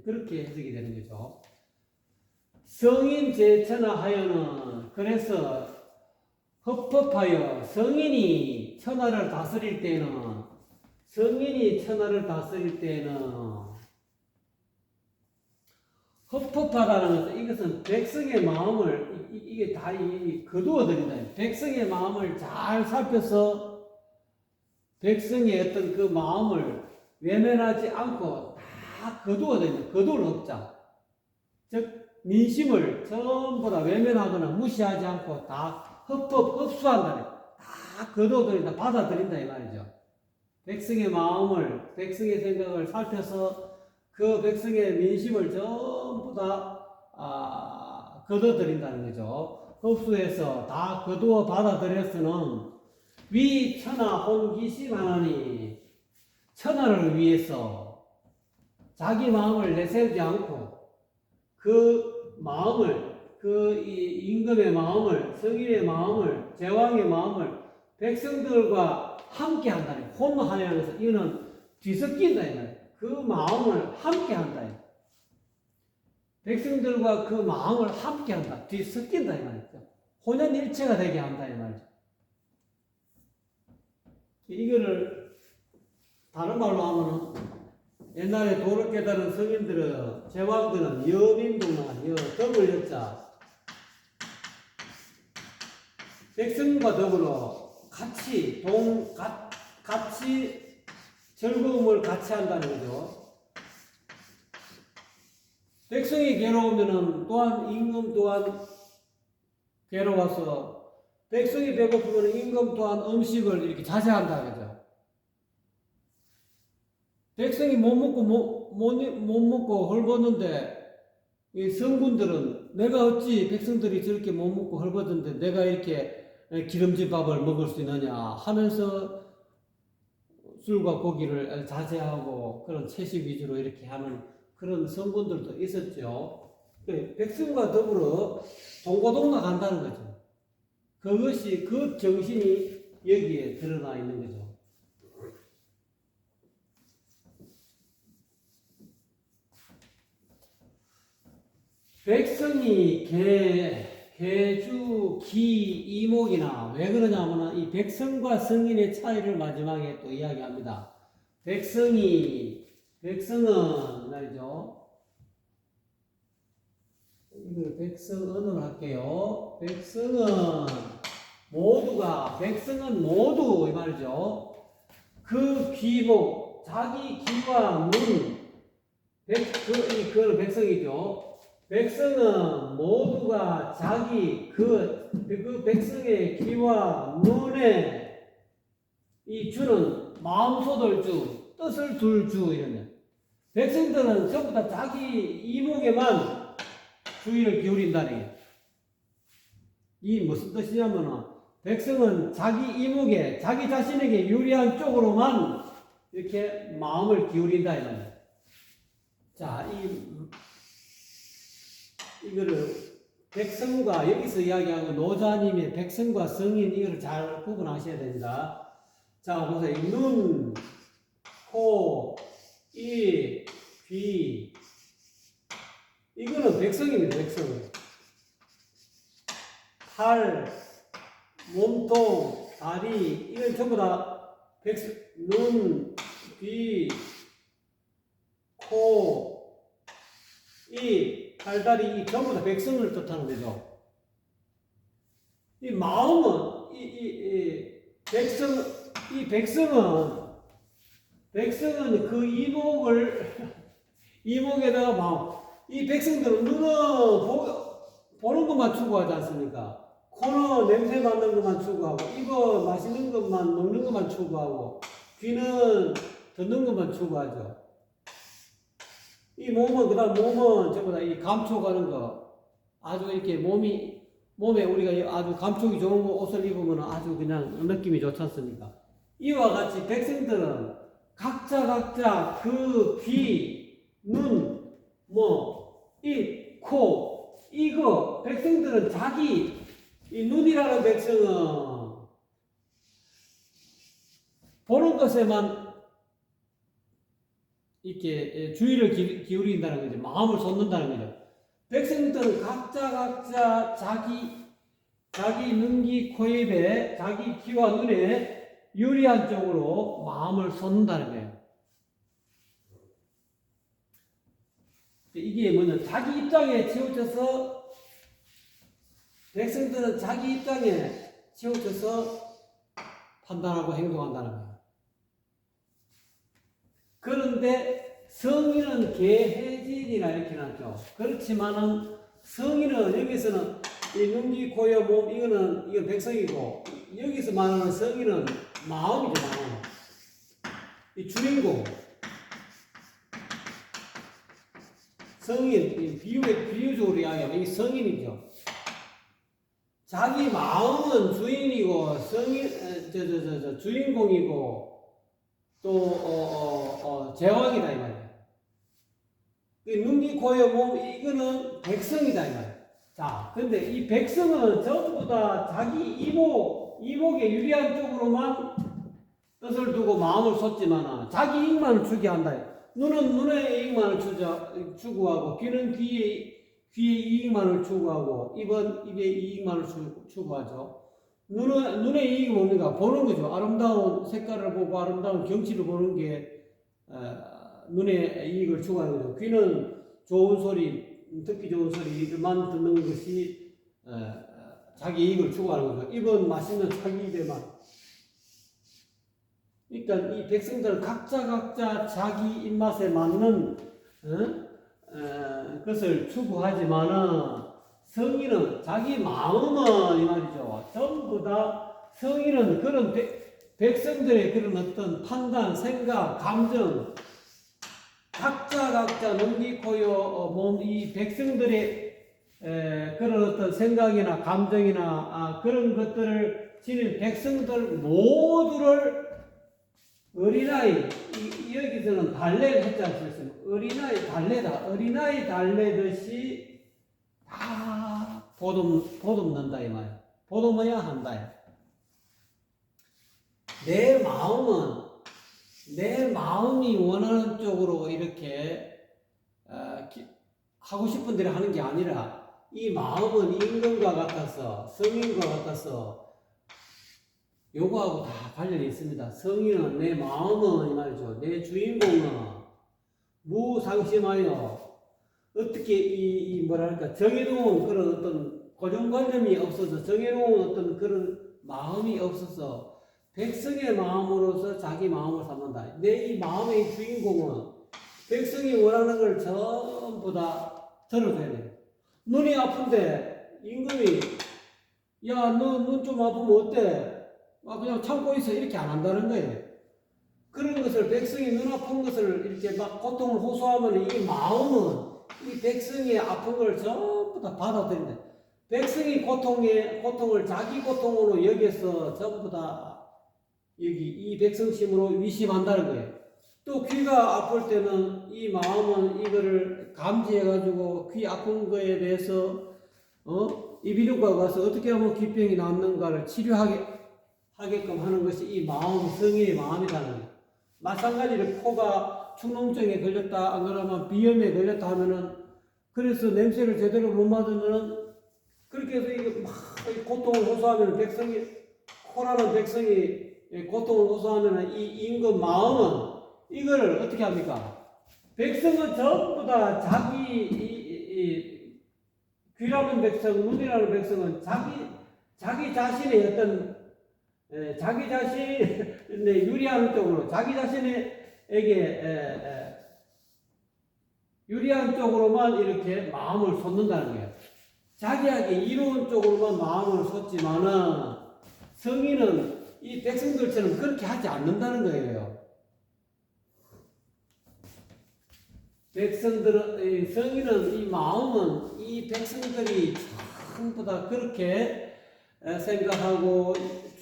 그렇게 해석이 되는 거죠. 성인 제천하하여는, 그래서 흡법하여 성인이 천하를 다스릴 때는 흡법하다는 것은 이것은 백성의 마음을 이게 다 거두어 드린다. 백성의 마음을 잘 살펴서 백성의 어떤 그 마음을 외면하지 않고 다 거두어 드린다. 거두를 흡자. 즉 민심을 전부 다 외면하거나 무시하지 않고 다 흡수한다. 다 거두어 드린다. 받아들인다 이 말이죠. 백성의 마음을, 백성의 생각을 살펴서 그 백성의 민심을 전부 다 거둬들인다는 거죠. 흡수해서 다 거두어 받아들였으는 위 천하 혼기심하나니, 천하를 위해서 자기 마음을 내세우지 않고 그 마음을 이 임금의 마음을 성인의 마음을 제왕의 마음을 백성들과 함께 한다니 혼하여서 이거는 뒤섞인다 이 말이야. 그 마음을 함께 한다. 백성들과 그 마음을 함께 한다. 뒤섞인다 이 말이죠. 혼연일체가 되게 한다 이 말이죠. 이거를 다른 말로 하면은 옛날에 도를 깨달은 성인들은 제왕들은 여민동나 덕을 여자 백성과 더불어 같이 같이 즐거움을 같이 한다는 거죠. 백성이 괴로우면은 또한 임금 또한 괴로워서 백성이 배고프면 임금 또한 음식을 이렇게 자제한다 그죠. 백성이 못 먹고 헐벗는데 이 성군들은 내가 어찌 백성들이 저렇게 못 먹고 헐벗는데 내가 이렇게 기름진 밥을 먹을 수 있느냐 하면서 술과 고기를 자제하고 그런 채식 위주로 이렇게 하는 그런 성군들도 있었죠. 백성과 더불어 동고동락 한다는 거죠. 그것이 그 정신이 여기에 드러나 있는 거죠. 백성이 개주, 기, 이목이나 왜 그러냐면 이 백성과 성인의 차이를 마지막에 또 이야기합니다. 백성은 말이죠. 이걸 백성은으로 할게요. 백성은 모두 이 말이죠. 그 귀목 자기 귀와 눈 그건 백성이죠. 백성은 모두가 자기 그 백성의 귀와 눈에 이 주는 마음소들 주, 뜻을 둘 주 이러면 백성들은 전부 다 자기 이목에만 주의를 기울인다는 게. 이 무슨 뜻이냐면은 백성은 자기 이목에 자기 자신에게 유리한 쪽으로만 이렇게 마음을 기울인다 이거예요. 자, 이거를 백성과 여기서 이야기하고 노자님의 백성과 성인 이거를 잘 구분하셔야 됩니다. 자, 보세요. 눈, 코, 이, 귀 이거는 백성입니다. 백성. 팔, 몸통, 다리 이건 전부 다 백성. 눈, 귀, 코, 입, 팔다리 이 전부 다 백성을 뜻하는 거죠. 이 마음은 백성은 그 이목에다가 마음. 이 백성들은 눈은 보는 것만 추구하지 않습니까? 코는 냄새 맡는 것만 추구하고, 입은 마시는 것만, 먹는 것만 추구하고, 귀는 듣는 것만 추구하죠. 이 몸은 전부 다 이 감촉하는 거, 아주 이렇게 몸에 우리가 아주 감촉이 좋은 옷을 입으면 아주 그냥 느낌이 좋지 않습니까? 이와 같이 백성들은 각자 그 귀, 눈, 입, 코, 이거 백성들은 자기 이 눈이라는 백성은 보는 것에만 이렇게 주의를 기울인다는 거죠. 마음을 쏟는다는 거죠. 백성들은 각자 자기 눈기 코입에 자기 귀와 눈에 유리한 쪽으로 마음을 쏟는다는 거예요. 이게 뭐냐? 자기 입장에 치우쳐서 백성들은 자기 입장에 치우쳐서 판단하고 행동한다는 거예요. 그런데 성인은 개해진이라 이렇게 나죠. 그렇지만은 성인은 여기서는 이 눈기, 코여, 몸 이건 백성이고 여기서 말하는 성인은 마음이죠. 마음. 이 주인공. 성인, 비유적으로 이야기하면 이 성인이죠. 자기 마음은 주인이고 주인공이고 또 제왕이다 이 말이야. 눈, 귀, 코, 여, 몸 이거는 백성이다 이 말이야. 자, 근데 이 백성은 전부 다 자기 이목에 유리한 쪽으로만 뜻을 두고 마음을 쏟지만 자기 이익만을 추구한다. 눈은 눈의 이익만을 추구하고 귀는 귀의 이익만을 추구하고 입은 입의 이익만을 추구하죠. 눈의 이익이 뭡니까? 보는 거죠. 아름다운 색깔을 보고 아름다운 경치를 보는 게 눈의 이익을 추구하는 거죠. 귀는 좋은 소리, 듣기 좋은 소리만 듣는 것이 자기 이익을 추구하는 거죠. 입은 맛있는 자기 입에만. 그러니까 이 백성들은 각자 자기 입맛에 맞는 것을 추구하지만은 성인은 자기 마음은 이 말이죠. 전부 다 성인은 그런 백성들의 그런 어떤 판단, 생각, 감정 각자 눈기코요 몸 이 백성들의 그런 어떤 생각이나 감정이나 그런 것들을 지닌 백성들 모두를 어린아이 여기서는 달래를 했지 않습니까? 어린아이 달래다. 어린아이 달래듯이 다 보듬는다 이 말. 보듬어야 한다. 내 마음이 원하는 쪽으로 이렇게 하고 싶은 대로 하는 게 아니라 이 마음은 임금과 같아서 성인과 같아서 요거하고 다 관련이 있습니다. 성인은 내 마음은 이 말이죠. 내 주인공은 무상심하여 어떻게 이 뭐랄까 정해놓은 그런 어떤 고정관념이 없어서 정해놓은 어떤 그런 마음이 없어서 백성의 마음으로서 자기 마음을 삼는다. 내 이 마음의 주인공은 백성이 원하는 걸 전부 다 들어줘야 돼. 눈이 아픈데 임금이 야 너 눈 좀 아프면 어때? 그냥 참고 있어 이렇게 안 한다는 거예요. 그런 것을 백성이 눈 아픈 것을 이렇게 막 고통을 호소하면 이 마음은 이 백성이 아픈 걸 전부 다 받아들인다. 백성이 고통을 자기 고통으로 여기서 전부 다 여기 이 백성심으로 위심한다는 거예요. 또 귀가 아플 때는 이 마음은 이거를 감지해가지고 귀 아픈 거에 대해서 이비인후과 가서 어떻게 하면 귀병이 낫는가를 치료하게끔 하는 것이 이 마음, 성인의 마음이라는 거예요. 마찬가지로 코가 축농증에 걸렸다, 안 그러면 비염에 걸렸다 하면은 그래서 냄새를 제대로 못 맡으면은 그렇게 해서 이거 막 고통을 호소하면 코라는 백성이 고통을 호소하면 이 임금 마음은 이거를 어떻게 합니까? 백성은 전부 다 자기 귀라는 백성, 눈이라는 백성은 자기 자신의 어떤 자기 자신에 유리한 쪽으로 자기 자신에게 유리한 쪽으로만 이렇게 마음을 쏟는다는 거예요. 자기에게 이로운 쪽으로만 마음을 쏟지만은 성인은 이 백성들처럼 그렇게 하지 않는다는 거예요. 성인은 이 마음은 이 백성들이 전부 다 그렇게 생각하고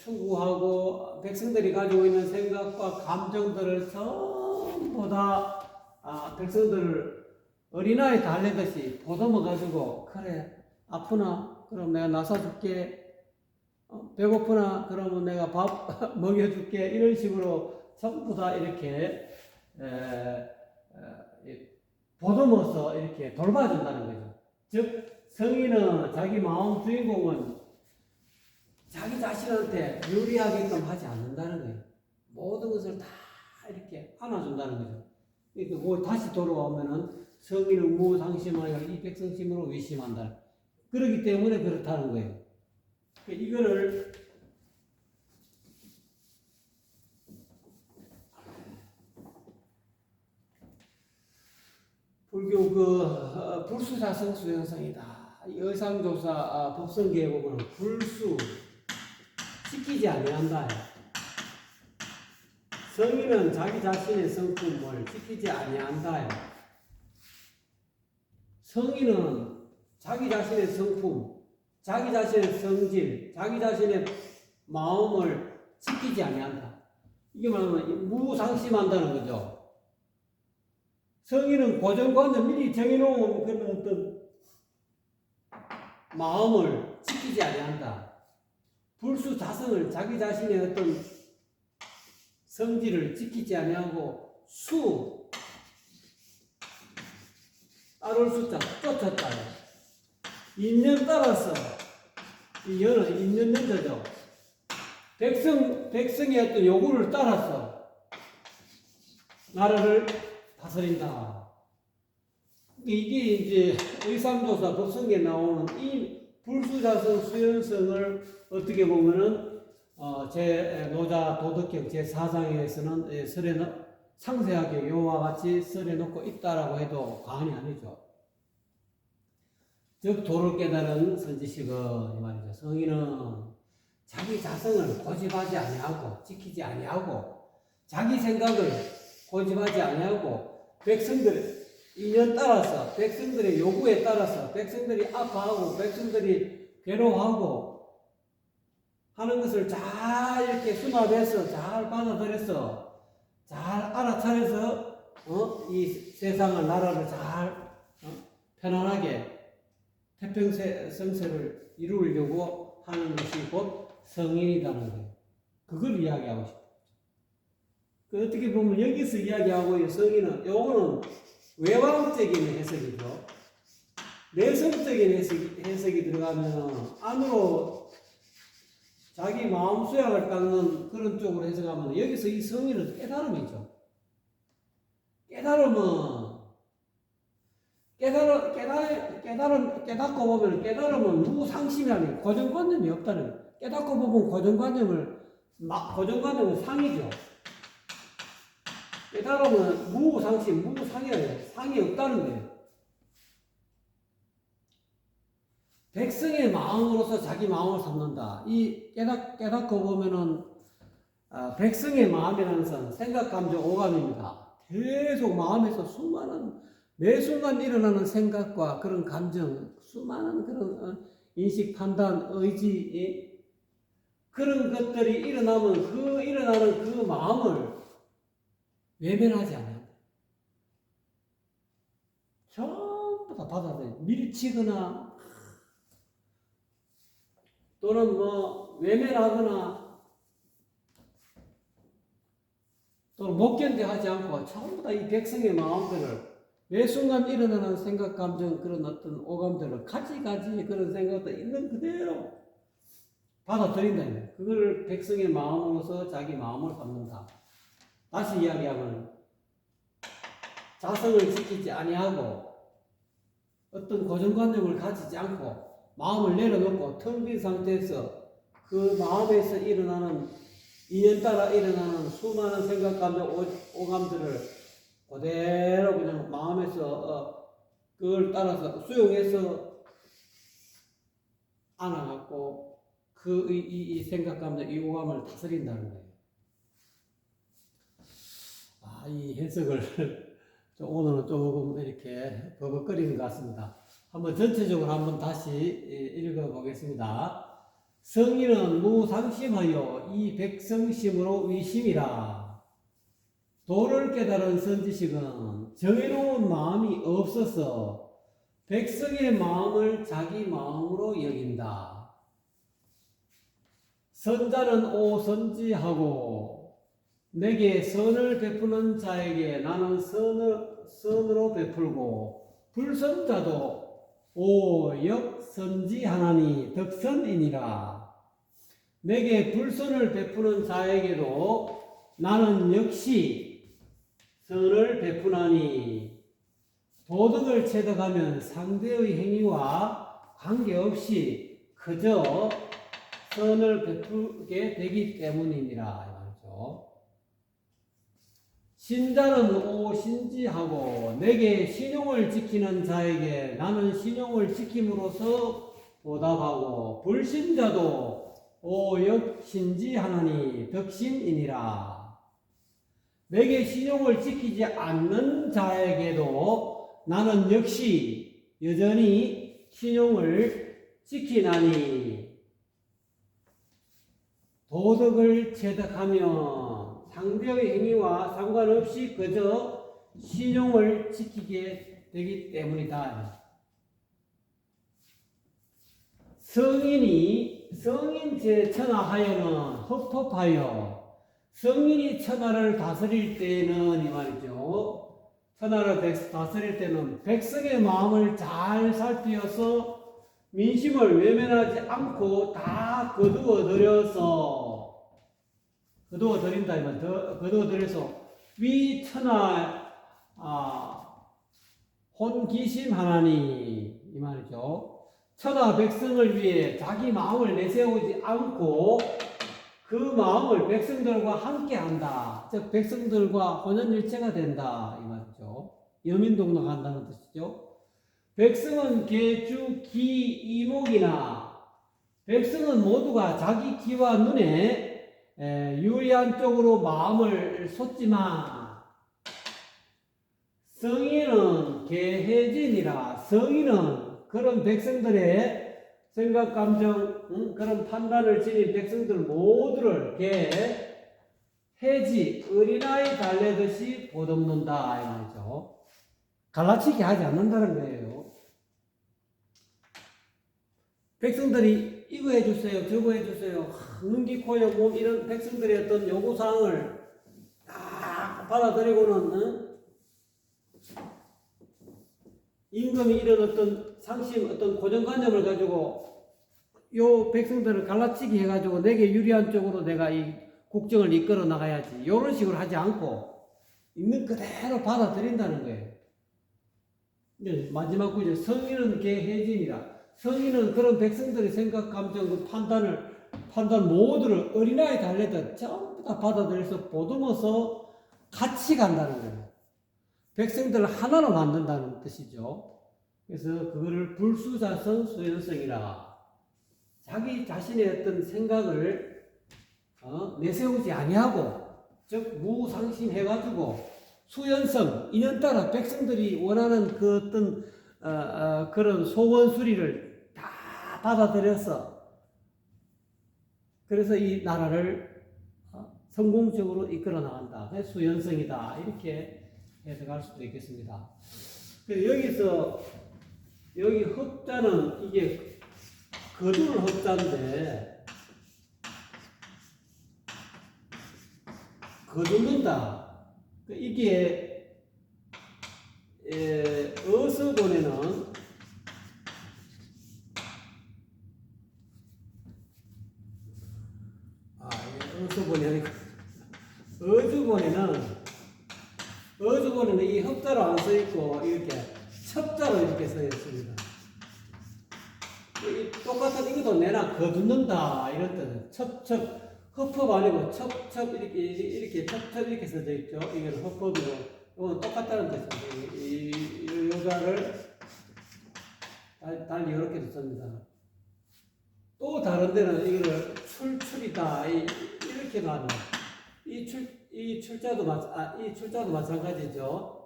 추구하고 백성들이 가지고 있는 생각과 감정들을 전부 다 백성들을 어린아이 달래듯이 보듬어 가지고 그래 아프나? 그럼 내가 나사줄게. 배고프나? 그러면 내가 밥 먹여줄게. 이런 식으로 전부 다 이렇게 보듬어서 이렇게 돌봐준다는 거죠. 즉 성인은 자기 마음 주인공은 자기 자신한테 유리하게끔 하지 않는다는 거예요. 모든 것을 다 이렇게 안아준다는 거죠. 그러니까 다시 돌아오면은 성인은 무상심하여 이 백성심으로 위심한다. 그렇기 때문에 그렇다는 거예요. 이거를 불교 불수사성수 형성이다. 의상조사 법성계에 보면 불수 지키지 아니한다. 성인은 자기 자신의 성품을 지키지 아니한다. 성인은 자기 자신의 성품, 자기 자신의 성질, 자기 자신의 마음을 지키지 아니한다. 이게 말하면 무상심한다는 거죠. 성인은 고정관념 미리 정해놓은 그런 어떤 마음을 지키지 아니한다. 불수자성을 자기 자신의 어떤 성질을 지키지 아니하고 따를 수자 쫓았다. 인연 따라서 이 연은 인연연자죠. 백성의 어떤 요구를 따라서 나라를 다스린다. 이게 이제 의삼조사 법성에 나오는 이 불수자성 수연성을 어떻게 보면은 제 노자 도덕경 제 4장에서는 상세하게 요와 같이 설해 놓고 있다라고 해도 과언이 아니죠. 즉 도를 깨달은 선지식은 이 말이죠. 성인은 자기 자성을 고집하지 아니하고 지키지 아니하고 자기 생각을 고집하지 아니하고 백성들 인연 따라서 백성들의 요구에 따라서 백성들이 아파하고 백성들이 괴로워하고 하는 것을 잘 이렇게 수납해서 잘 받아들여서 잘 알아차려서 이 세상을 나라를 잘 편안하게 태평성세를 이루려고 하는 것이 곧 성인이라는 거예요. 그걸 이야기하고 싶어요. 어떻게 보면 여기서 이야기하고 있는 성인은 요거는 외왕적인 해석이죠. 내성적인 해석이 들어가면 안으로 자기 마음 수양을 닦는 그런 쪽으로 해석하면 여기서 이 성인은 깨달음이죠. 깨닫고 보면 깨달음은 무상심이라는 고정관념이 없다는 거예요. 깨닫고 보면 고정관념은 상이죠. 깨달음은 무상이에요. 상이 없다는 거예요. 백성의 마음으로서 자기 마음을 삼는다. 이 깨닫고 보면은 백성의 마음이라는 것은 생각, 감정, 오감입니다. 계속 마음에서 매 순간 일어나는 생각과 그런 감정, 수많은 그런 인식, 판단, 의지, 그런 것들이 일어나면 일어나는 그 마음을 외면하지 않아요. 전부 다 받아들여요. 밀치거나 또는 외면하거나 또는 못 견뎌하지 않고 전부 다 이 백성의 마음들을 매 순간 일어나는 생각, 감정, 그런 어떤 오감들을 가지가지 그런 생각들 있는 그대로 받아들인다. 그걸 백성의 마음으로서 자기 마음을 삼는다. 다시 이야기하면 자성을 지키지 아니하고 어떤 고정관념을 가지지 않고 마음을 내려놓고 텅 빈 상태에서 그 마음에서 일어나는 인연 따라 일어나는 수많은 생각, 감정, 오감들을 그대로 그냥 마음에서 그걸 따라서 수용해서 안아갖고 이 생각, 감정, 이 오감을 다스린다는 거예요. 이 해석을 오늘은 조금 이렇게 버벅거리는 것 같습니다. 한번 전체적으로 한번 다시 읽어보겠습니다. 성인은 무상심하여 이 백성심으로 위심이라. 도를 깨달은 선지식은 정해놓은 마음이 없어서 백성의 마음을 자기 마음으로 여긴다. 선자는 오 선지하고 내게 선을 베푸는 자에게 나는 선으로 베풀고 불선자도 오 역선지하나니 덕선이니라. 내게 불선을 베푸는 자에게도 나는 역시 선을 베푸나니 도덕을 체득하면 상대의 행위와 관계없이 그저 선을 베풀게 되기 때문이니라. 말이죠. 신자는 오 신지하고 내게 신용을 지키는 자에게 나는 신용을 지킴으로써 보답하고 불신자도 오 역신지하나니 덕신이니라. 내게 신용을 지키지 않는 자에게도 나는 역시 여전히 신용을 지키나니 도덕을 체득하면 상대의 행위와 상관없이 그저 신용을 지키게 되기 때문이다. 성인 제천하하여는 흡흡하여 성인이 천하를 다스릴 때는 이 말이죠. 천하를 다스릴 때는 백성의 마음을 잘 살피어서 민심을 외면하지 않고 다 거두어들인다 이 말. 거두어들여서 위 천하 혼기심하나니 이 말이죠. 천하 백성을 위해 자기 마음을 내세우지 않고 그 마음을 백성들과 함께 한다. 즉 백성들과 혼연일체가 된다 이 말이죠. 여민동락한다는 뜻이죠. 백성은 계주 기 이목이나 백성은 모두가 자기 귀와 눈에 유리한 쪽으로 마음을 쏟지만 성인은 계해진이라 성인은 그런 백성들의 생각, 감정, 그런 판단을 지닌 백성들 모두를 해지 어린아이 달래듯이 보듬는다 이 말이죠. 갈라치기 하지 않는다는 거예요. 백성들이 이거 해주세요, 저거 해주세요, 눈, 귀, 코, 몸 이런 백성들의 어떤 요구사항을 다 받아들이고는 임금이 이런 어떤 상심, 어떤 고정관념을 가지고 요 백성들을 갈라치기 해가지고 내게 유리한 쪽으로 내가 이 국정을 이끌어 나가야지 이런 식으로 하지 않고 있는 그대로 받아들인다는 거예요. 마지막 구절 성인은 계해진이라 성인은 그런 백성들의 생각, 감정, 판단 모두를 어린아이 달래듯 전부 다 받아들여서 보듬어서 같이 간다는 거예요. 백성들을 하나로 만든다는 뜻이죠. 그래서 그거를 불수자성 수연성이라 자기 자신의 어떤 생각을 내세우지 아니하고 즉 무상심해가지고 수연성 인연따라 백성들이 원하는 그 어떤 그런 소원 수리를 다 받아들여서 그래서 이 나라를 성공적으로 이끌어 나간다. 수연성이다. 이렇게 해석할 수도 있겠습니다. 여기서 여기 흡자는 이게 거두는 흡자인데 거두는다. 이게 어서본에는 어서본이 아니고 어주본에는 이 흡자로 안 써있고 이렇게 첩자로 이렇게 써있습니다. 똑같은 이것도 내나 거두는다 이런 뜻은 첩 흡흡 아니고 첩 이렇게 첩 이렇게 써져 있죠. 이건 흡흡이고 이건 똑같다는 뜻이죠. 이 요자를 달리 이렇게도 씁니다. 또 다른 데는 이거를 출이다 이렇게 나옵니다. 이 출자도 마찬가지죠.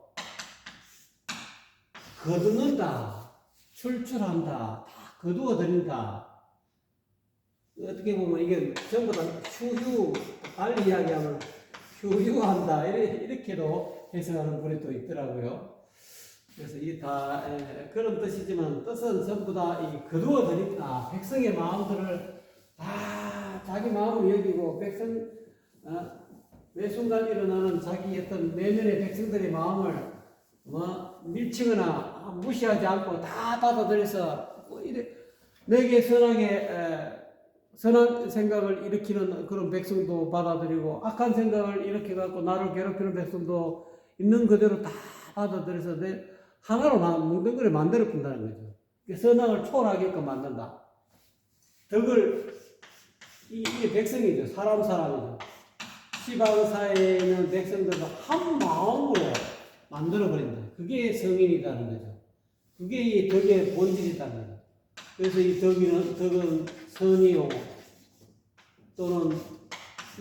거두는다, 출출한다, 다 거두어들인다. 어떻게 보면 이게 전부 다 빨리 이야기하면 휴유한다 이렇게도 해석하는 분이 또 있더라고요. 그래서 이 다 그런 뜻이지만 뜻은 전부 다 이 거두어들인다. 백성의 마음들을 다 자기 마음을 여기고 백성 매 순간 일어나는 자기 어떤 내면의 백성들의 마음을 밀치거나 무시하지 않고 다 받아들여서 내게 선한 생각을 일으키는 그런 백성도 받아들이고 악한 생각을 일으켜갖고 나를 괴롭히는 백성도 있는 그대로 다 받아들여서 하나로 뭉덩이를 만들어 푼다는 거죠. 선악을 초월하게끔 만든다. 이게 백성이죠. 사람이죠. 시방사에 있는 백성들도 한 마음으로 만들어버린다. 그게 성인이라는 거죠. 그게 이 덕의 본질이라는 거죠. 그래서 이 덕은 선이요, 또는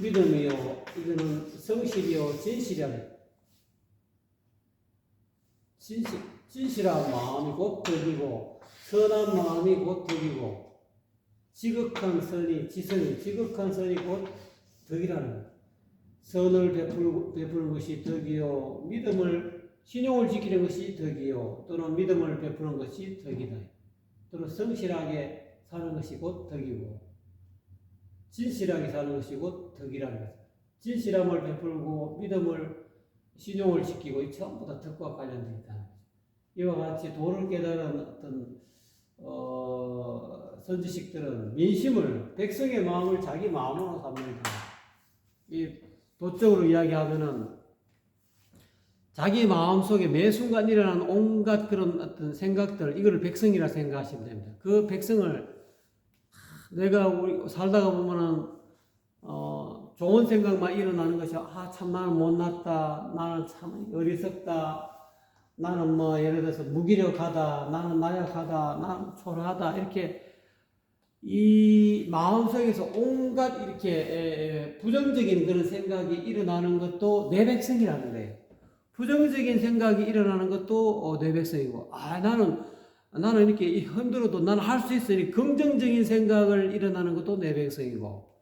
믿음이요, 이거는 성실이요, 진실이라는 진실한 마음이 곧 덕이고, 선한 마음이 곧 덕이고, 지극한 선이 곧 덕이라는 거예요. 선을 베푸는 것이 덕이요 신용을 지키는 것이 덕이요 또는 믿음을 베푸는 것이 덕이다. 또는 성실하게 사는 것이 곧 덕이고 진실하게 사는 것이 곧 덕이라는 거죠. 진실함을 베풀고 믿음을 신용을 지키고 이 전부 다 덕과 관련되어 있다는 거죠. 이와 같이 도를 깨달은 어떤 선지식들은 민심을 백성의 마음을 자기 마음으로 삼는다. 이 도적으로 이야기하면은 자기 마음 속에 매 순간 일어나는 온갖 그런 어떤 생각들 이거를 백성이라 생각하시면 됩니다. 그 백성을 내가 우리 살다가 보면은 좋은 생각만 일어나는 것이 참 나는 못났다, 나는 참 어리석다, 나는 뭐 예를 들어서 무기력하다, 나는 나약하다, 나는 초라하다 이렇게 이 마음속에서 온갖 이렇게 부정적인 그런 생각이 일어나는 것도 내 백성이라는 거예요. 부정적인 생각이 일어나는 것도 내 백성이고, 나는 이렇게 힘들어도 나는 할 수 있으니 긍정적인 생각을 일어나는 것도 내 백성이고,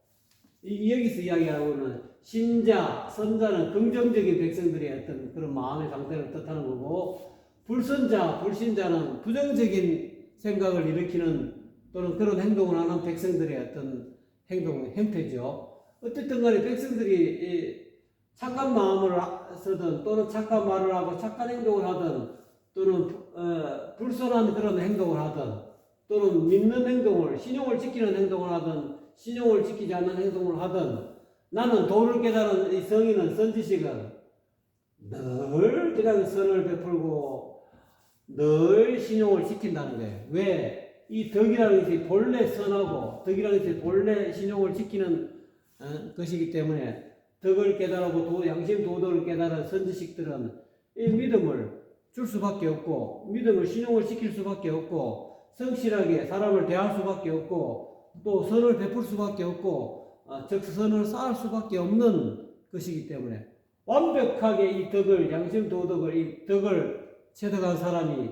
여기서 이야기하고는 신자, 선자는 긍정적인 백성들의 어떤 그런 마음의 상태를 뜻하는 거고, 불선자, 불신자는 부정적인 생각을 일으키는 또는 그런 행동을 하는 백성들의 어떤 형태죠. 어쨌든 간에 백성들이 착한 마음을 쓰든 또는 착한 말을 하고 착한 행동을 하든 또는 불선한 그런 행동을 하든 또는 믿는 행동을 신용을 지키는 행동을 하든 신용을 지키지 않는 행동을 하든 나는 도를 깨달은 이 성인은 선지식은 늘 그냥 선을 베풀고 늘 신용을 지킨다는 거예요. 왜? 이 덕이라는 것이 본래 선하고 덕이라는 것이 본래 신용을 지키는 것이기 때문에 덕을 깨달고 양심 도덕을 깨달은 선지식들은 이 믿음을 줄 수밖에 없고 믿음을 신용을 지킬 수밖에 없고 성실하게 사람을 대할 수밖에 없고 또 선을 베풀 수밖에 없고 적선을 쌓을 수밖에 없는 것이기 때문에 완벽하게 이 덕을 양심 도덕을 이 덕을 체득한 사람이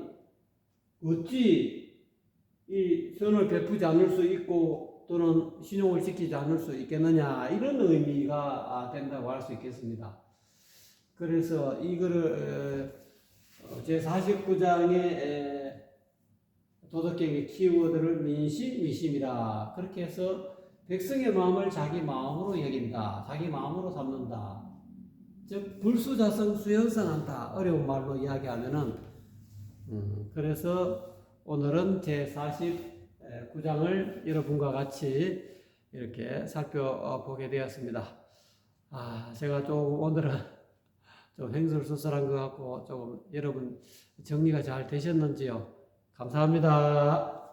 어찌 이 선을 베푸지 않을 수 있고 또는 신용을 지키지 않을 수 있겠느냐 이런 의미가 된다고 할 수 있겠습니다. 그래서 이거를 제49장의 도덕경의 키워드를 미심이라 그렇게 해서 백성의 마음을 자기 마음으로 여긴다. 자기 마음으로 삼는다. 즉 불수자성 수연성한다. 어려운 말로 이야기하면은 그래서 오늘은 제49장을 여러분과 같이 이렇게 살펴보게 되었습니다. 제가 좀 오늘은 좀 횡설수설한 것 같고 조금 여러분 정리가 잘 되셨는지요? 감사합니다.